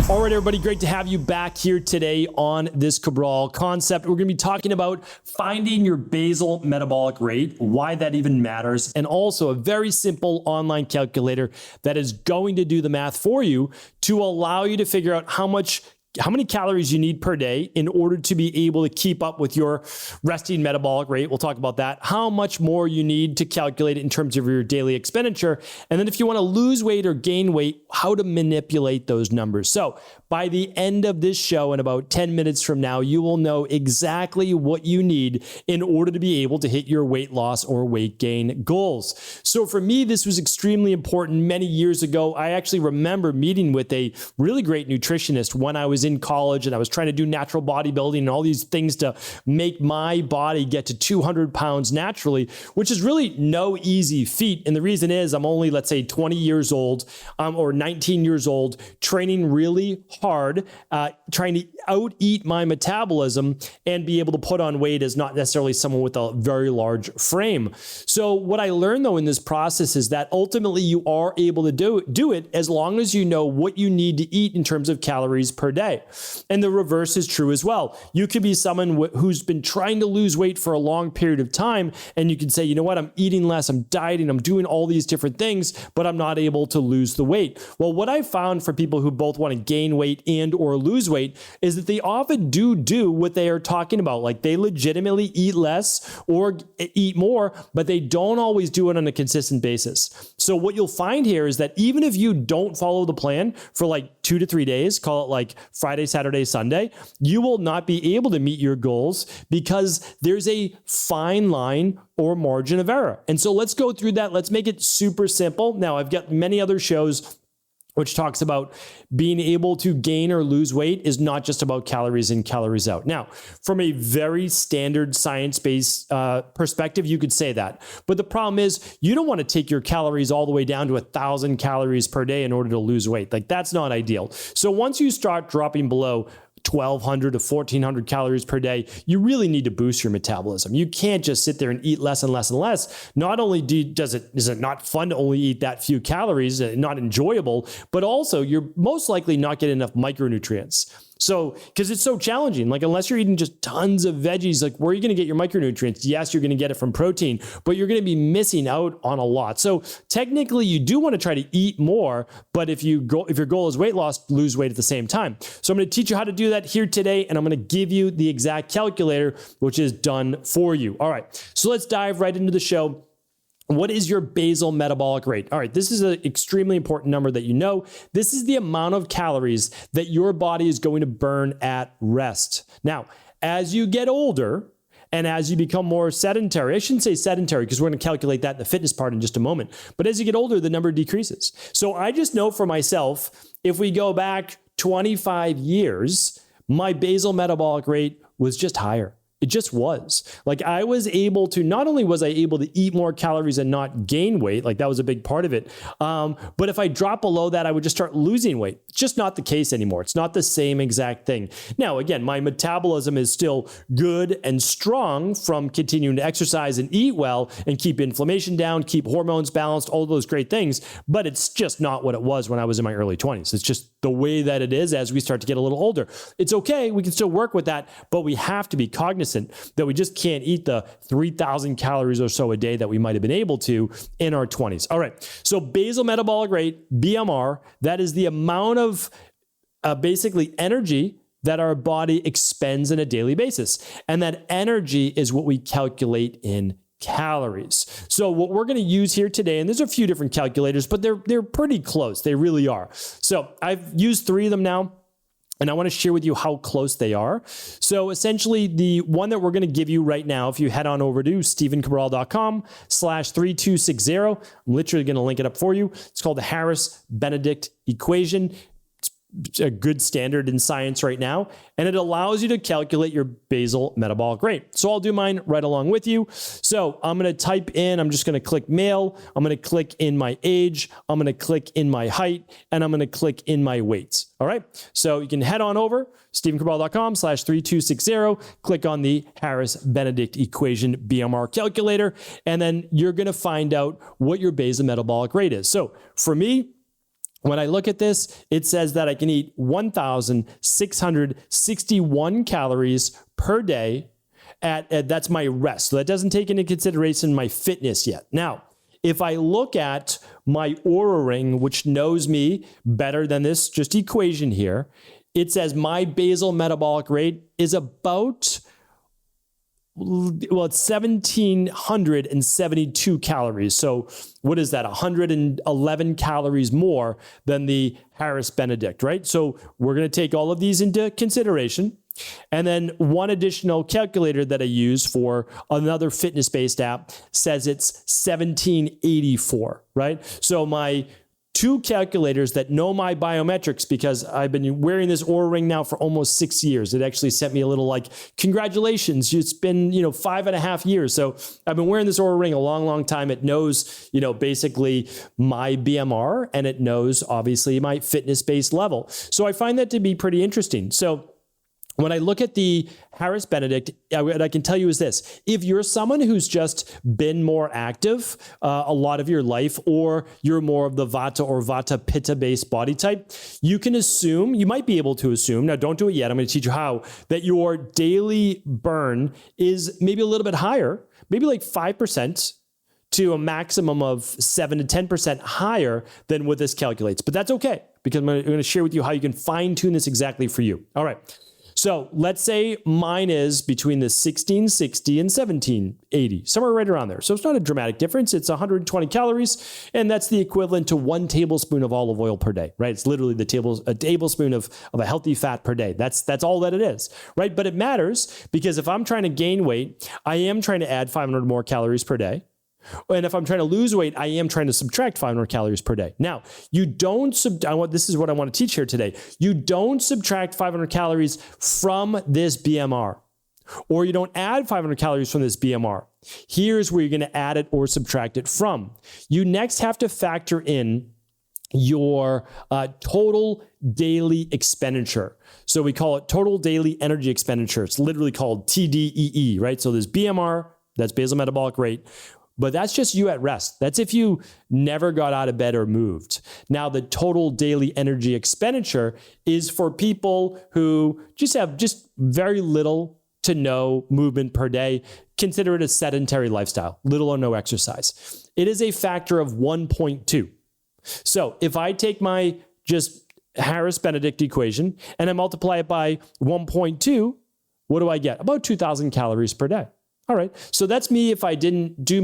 All right, everybody, great to have you back here today on this Cabral Concept. We're going to be talking about finding your basal metabolic rate, why that even matters, and also a very simple online calculator that is going to do the math for you to allow you to figure out how many calories you need per day in order to be able to keep up with your resting metabolic rate. We'll talk about that. How much more you need to calculate it in terms of your daily expenditure. And then if you want to lose weight or gain weight, how to manipulate those numbers. So by the end of this show, in about 10 minutes from now, you will know exactly what you need in order to be able to hit your weight loss or weight gain goals. So for me, this was extremely important many years ago. I actually remember meeting with a really great nutritionist when I was in college and I was trying to do natural bodybuilding and all these things to make my body get to 200 pounds naturally, which is really no easy feat. And the reason is I'm only, let's say, 20 years old or 19 years old, training really hard, trying to out-eat my metabolism and be able to put on weight as not necessarily someone with a very large frame. So what I learned though in this process is that ultimately you are able to do it as long as you know what you need to eat in terms of calories per day. And the reverse is true as well. You could be someone who's been trying to lose weight for a long period of time, and you can say, you know what, I'm eating less, I'm dieting, I'm doing all these different things, but I'm not able to lose the weight. Well, what I found for people who both want to gain weight and or lose weight is that they often do what they are talking about. Like they legitimately eat less or eat more, but they don't always do it on a consistent basis. So what you'll find here is that even if you don't follow the plan for like 2 to 3 days, call it like Friday, Saturday, Sunday, you will not be able to meet your goals because there's a fine line or margin of error. And so let's go through that. Let's make it super simple. Now, I've got many other shows which talks about being able to gain or lose weight is not just about calories in, calories out. Now, from a very standard science-based perspective, you could say that. But the problem is you don't want to take your calories all the way down to 1,000 calories per day in order to lose weight. Like that's not ideal. So once you start dropping below 1,200 to 1,400 calories per day, you really need to boost your metabolism. You can't just sit there and eat less and less and less. Not only is it not fun to only eat that few calories, not enjoyable, but also you're most likely not getting enough micronutrients. So, because it's so challenging, like unless you're eating just tons of veggies, like where are you going to get your micronutrients? Yes, you're going to get it from protein, but you're going to be missing out on a lot. So technically you do want to try to eat more, but if your goal is weight loss, lose weight at the same time. So I'm going to teach you how to do that here today, and I'm going to give you the exact calculator, which is done for you. All right, so let's dive right into the show. What is your basal metabolic rate? All right, this is an extremely important number that you know. This is the amount of calories that your body is going to burn at rest. Now, as you get older and as you become more sedentary, I shouldn't say sedentary because we're going to calculate that in the fitness part in just a moment, but as you get older, the number decreases. So I just know for myself, if we go back 25 years, my basal metabolic rate was just higher. It just was. Like I was able to, not only was I able to eat more calories and not gain weight, like that was a big part of it. But if I drop below that, I would just start losing weight. It's just not the case anymore. It's not the same exact thing. Now, again, my metabolism is still good and strong from continuing to exercise and eat well and keep inflammation down, keep hormones balanced, all those great things. But it's just not what it was when I was in my early 20s. It's just the way that it is as we start to get a little older. It's okay. We can still work with that, but we have to be cognizant that we just can't eat the 3,000 calories or so a day that we might have been able to in our 20s. All right. So basal metabolic rate, BMR, that is the amount of basically energy that our body expends on a daily basis. And that energy is what we calculate in calories. So what we're going to use here today, and there's a few different calculators, but they're pretty close. They really are. So I've used 3 of them now, and I want to share with you how close they are. So essentially the one that we're going to give you right now, if you head on over to stevencabral.com/3260, I'm literally going to link it up for you. It's called the Harris-Benedict equation. It's a good standard in science right now, and it allows you to calculate your basal metabolic rate. So I'll do mine right along with you. So I'm going to type in, I'm just going to click male. I'm going to click in my age. I'm going to click in my height, and I'm going to click in my weights. All right. So you can head on over stevencabral.com/3260, click on the Harris-Benedict equation BMR calculator, and then you're going to find out what your basal metabolic rate is. So for me, When I look at this, it says that I can eat 1,661 calories per day that's my rest. So that doesn't take into consideration my fitness yet. Now, if I look at my Oura Ring, which knows me better than this just equation here, it says my basal metabolic rate is about, well, it's 1,772 calories. So what is that? 111 calories more than the Harris Benedict, right? So we're going to take all of these into consideration. And then one additional calculator that I use for another fitness-based app says it's 1784, right? So my two calculators that know my biometrics, because I've been wearing this Oura Ring now for almost 6 years. It actually sent me a little like, congratulations, it's been, 5.5 years. So I've been wearing this Oura Ring a long, long time. It knows, basically my BMR, and it knows obviously my fitness-based level. So I find that to be pretty interesting. So when I look at the Harris Benedict, what I can tell you is this. If you're someone who's just been more active a lot of your life, or you're more of the Vata or Vata Pitta based body type, you might be able to assume, now don't do it yet, I'm going to teach you how, that your daily burn is maybe a little bit higher, maybe like 5%, to a maximum of 7 to 10% higher than what this calculates. But that's okay, because I'm going to share with you how you can fine tune this exactly for you. All right. So let's say mine is between the 1660 and 1780, somewhere right around there. So it's not a dramatic difference. It's 120 calories, and that's the equivalent to 1 tablespoon of olive oil per day, right? It's literally a tablespoon of a healthy fat per day. That's all that it is, right? But it matters, because if I'm trying to gain weight, I am trying to add 500 more calories per day. And if I'm trying to lose weight, I am trying to subtract 500 calories per day. Now, this is what I want to teach here today. You don't subtract 500 calories from this BMR, or you don't add 500 calories from this BMR. Here's where you're going to add it or subtract it from. You next have to factor in your total daily expenditure. So we call it total daily energy expenditure. It's literally called TDEE, right? So there's BMR, that's basal metabolic rate. But that's just you at rest. That's if you never got out of bed or moved. Now, the total daily energy expenditure is for people who just have very little to no movement per day. Consider it a sedentary lifestyle, little or no exercise. It is a factor of 1.2. So if I take my just Harris Benedict equation and I multiply it by 1.2, what do I get? About 2,000 calories per day. All right. So that's me if I didn't do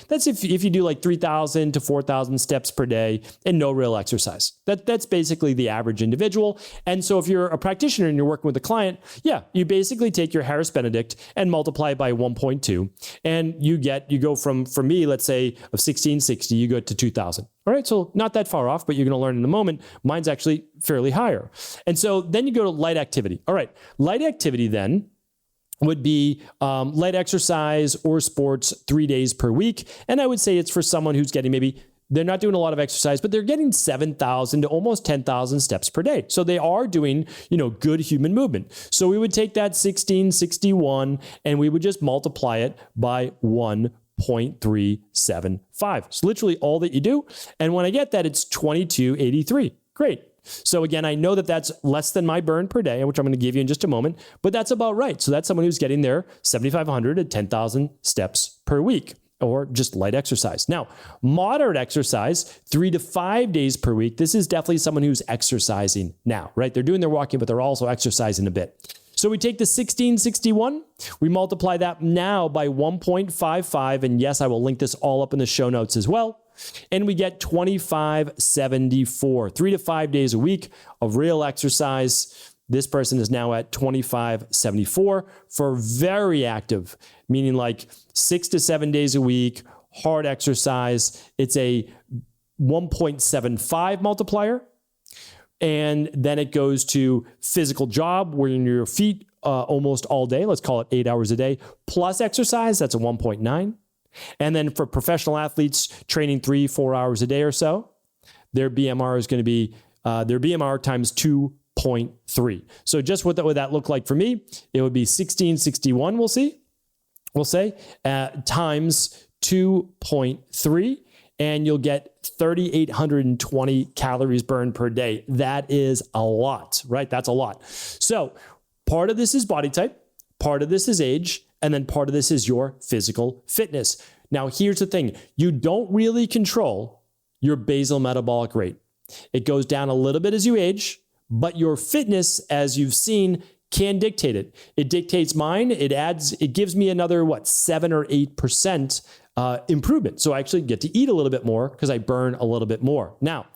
that's if you do like 3,000 to 4,000 steps per day and no real exercise. That's basically the average individual. And so if you're a practitioner and you're working with a client, you basically take your Harris Benedict and multiply it by 1.2. And you go from, for me, let's say of 1660, you go to 2,000. All right. So not that far off, but you're going to learn in a moment. Mine's actually fairly higher. And so then you go to light activity. All right. Light activity then would be light exercise or sports 3 days per week. And I would say it's for someone who's getting they're not doing a lot of exercise, but they're getting 7,000 to almost 10,000 steps per day. So they are doing, good human movement. So we would take that 1661 and we would just multiply it by 1.375. It's literally all that you do. And when I get that, it's 2283. Great. So again, I know that that's less than my burn per day, which I'm going to give you in just a moment, but that's about right. So that's someone who's getting their 7,500 to 10,000 steps per week, or just light exercise. Now, moderate exercise, 3 to 5 days per week. This is definitely someone who's exercising now, right? They're doing their walking, but they're also exercising a bit. So we take the 1661, we multiply that now by 1.55, and yes, I will link this all up in the show notes as well. And we get 2574, 3 to 5 days a week of real exercise. This person is now at 2574 for very active, meaning like 6 to 7 days a week, hard exercise. It's a 1.75 multiplier. And then it goes to physical job, where you're on your feet almost all day. Let's call it 8 hours a day, plus exercise. That's a 1.9. And then for professional athletes training 3-4 hours a day or so, their BMR is going to be their BMR times 2.3. So just what would that look like for me? It would be 1661. We'll say times 2.3. and you'll get 3,820 calories burned per day. That is a lot, right? That's a lot. So part of this is body type, part of this is age, and then part of this is your physical fitness. Now, here's the thing. You don't really control your basal metabolic rate. It goes down a little bit as you age, but your fitness, as you've seen, can dictate it. It dictates mine. It gives me another, 7 or 8% improvement. So I actually get to eat a little bit more because I burn a little bit more. Now,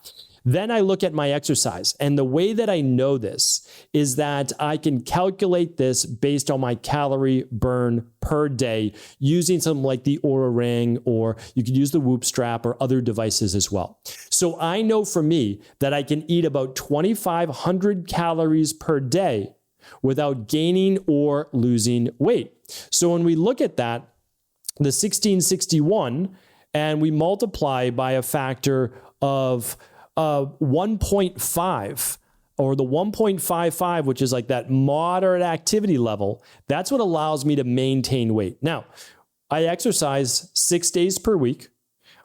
then I look at my exercise. And the way that I know this is that I can calculate this based on my calorie burn per day using something like the Oura Ring, or you could use the Whoop strap or other devices as well. So I know for me that I can eat about 2,500 calories per day without gaining or losing weight. So when we look at that, the 1661, and we multiply by a factor of 1.5, or the 1.55, which is like that moderate activity level, that's what allows me to maintain weight. Now, I exercise 6 days per week.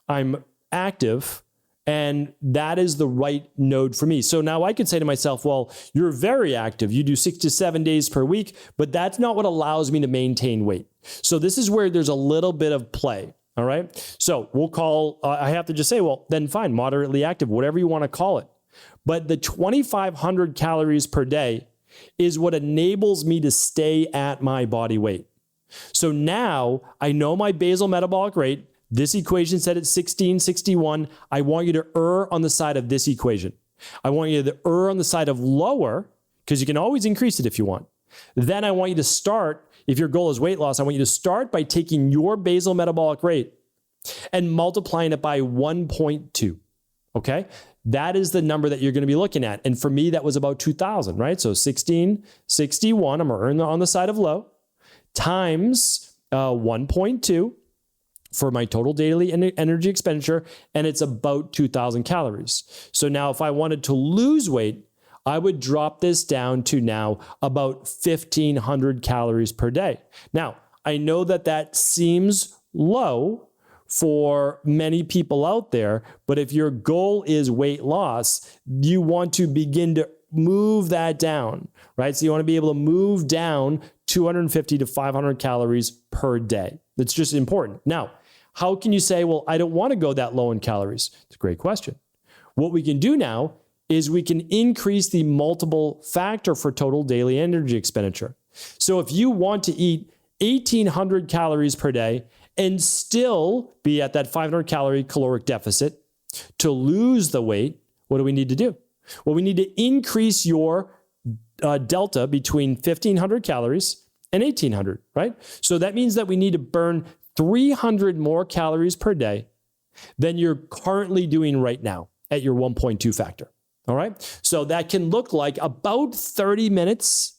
I'm active, and that is the right node for me. So now I could say to myself, well, you're very active. You do 6 to 7 days per week, but that's not what allows me to maintain weight. So this is where there's a little bit of play. All right. So we'll call, I have to just say, well, then fine, moderately active, whatever you want to call it. But the 2,500 calories per day is what enables me to stay at my body weight. So now I know my basal metabolic rate. This equation said it's 1661. I want you to err on the side of this equation. I want you to err on the side of lower, because you can always increase it if you want. Then I want you to start, if your goal is weight loss, I want you to start by taking your basal metabolic rate and multiplying it by 1.2, okay? That is the number that you're going to be looking at. And for me, that was about 2,000, right? So 1661, I'm going to earn on the side of low, times 1.2 for my total daily energy expenditure, and it's about 2,000 calories. So now if I wanted to lose weight, I would drop this down to now about 1,500 calories per day. Now, I know that that seems low for many people out there, but if your goal is weight loss, you want to begin to move that down, right? So you want to be able to move down 250 to 500 calories per day. That's just important. Now, how can you say, well, I don't want to go that low in calories? It's a great question. What we can do now is we can increase the multiple factor for total daily energy expenditure. So if you want to eat 1,800 calories per day and still be at that 500 calorie caloric deficit to lose the weight, what do we need to do? Well, we need to increase your delta between 1,500 calories and 1,800, right? So that means that we need to burn 300 more calories per day than you're currently doing right now at your 1.2 factor. All right. So that can look like about 30 minutes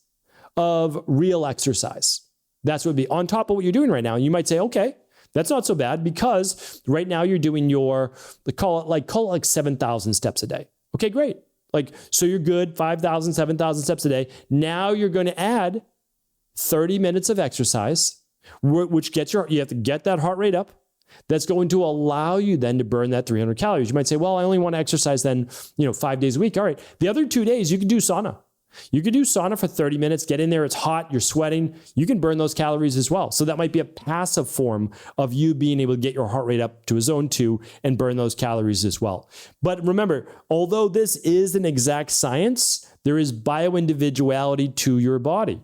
of real exercise. That's what would be on top of what you're doing right now. And you might say, okay, that's not so bad, because right now you're doing your, call it like 7,000 steps a day. Okay, great. So you're good, 5,000, 7,000 steps a day. Now you're going to add 30 minutes of exercise, which gets you have to get that heart rate up. That's going to allow you then to burn that 300 calories. You might say, well, I only want to exercise then, 5 days a week. All right. The other 2 days, you can do sauna. You could do sauna for 30 minutes, get in there, it's hot, you're sweating. You can burn those calories as well. So that might be a passive form of you being able to get your heart rate up to a zone 2 and burn those calories as well. But remember, although this is an exact science, there is bioindividuality to your body.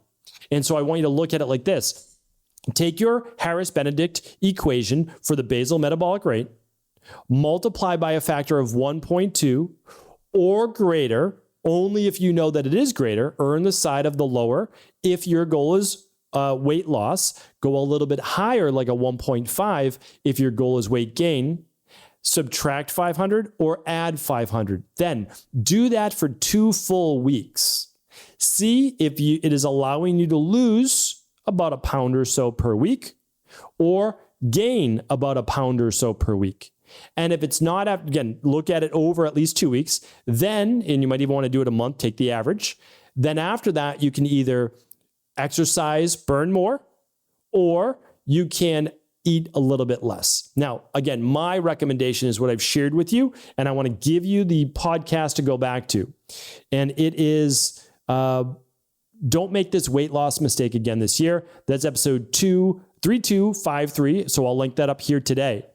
And so I want you to look at it like this. Take your Harris-Benedict equation for the basal metabolic rate, multiply by a factor of 1.2 or greater, only if you know that it is greater, earn the side of the lower. If your goal is weight loss, go a little bit higher, like a 1.5 if your goal is weight gain. Subtract 500 or add 500. Then do that for 2 full weeks. See if it is allowing you to lose about a pound or so per week, or gain about a pound or so per week. And if it's not, again, look at it over at least 2 weeks, then, and you might even want to do it a month, take the average. Then after that, you can either exercise, burn more, or you can eat a little bit less. Now, again, my recommendation is what I've shared with you, and I want to give you the podcast to go back to. And it is, don't make this weight loss mistake again this year. That's episode 3253. So I'll link that up here today.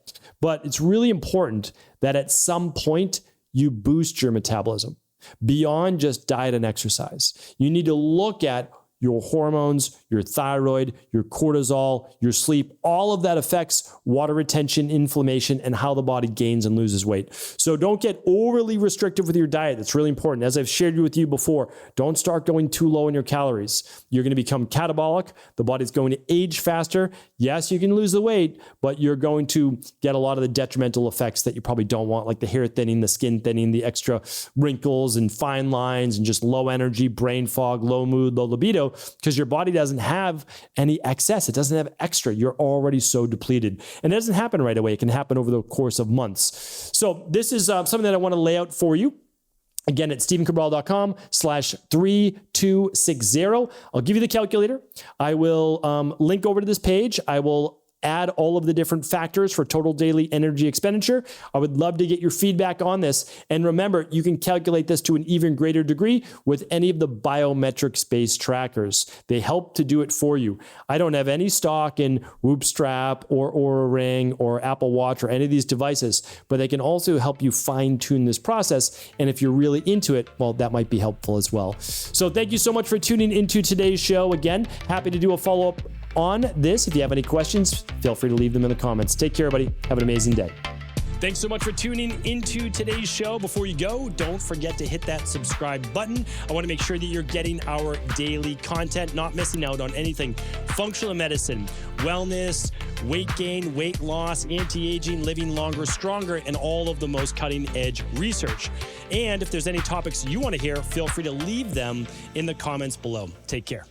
But it's really important that at some point you boost your metabolism beyond just diet and exercise. You need to look at your hormones, your thyroid, your cortisol, your sleep. All of that affects water retention, inflammation, and how the body gains and loses weight. So don't get overly restrictive with your diet. That's really important. As I've shared with you before, don't start going too low in your calories. You're going to become catabolic. The body's going to age faster. Yes, you can lose the weight, but you're going to get a lot of the detrimental effects that you probably don't want, like the hair thinning, the skin thinning, the extra wrinkles and fine lines, and just low energy, brain fog, low mood, low libido, because your body doesn't have any excess. It doesn't have extra. You're already so depleted. And it doesn't happen right away. It can happen over the course of months. So this is something that I want to lay out for you. Again, at stephencabral.com/3260. I'll give you the calculator. I will link over to this page. I will add all of the different factors for total daily energy expenditure. I would love to get your feedback on this. And remember, you can calculate this to an even greater degree with any of the biometrics-based trackers. They help to do it for you. I don't have any stock in Whoop Strap or Oura Ring or Apple Watch or any of these devices, but they can also help you fine-tune this process. And if you're really into it, well, that might be helpful as well. So thank you so much for tuning into today's show. Again, happy to do a follow-up on this. If you have any questions, feel free to leave them in the comments. Take care, everybody. Have an amazing day. Thanks so much for tuning into today's show. Before you go, don't forget to hit that subscribe button. I want to make sure that you're getting our daily content, not missing out on anything. Functional medicine, wellness, weight gain, weight loss, anti-aging, living longer, stronger, and all of the most cutting-edge research. And if there's any topics you want to hear, feel free to leave them in the comments below. Take care.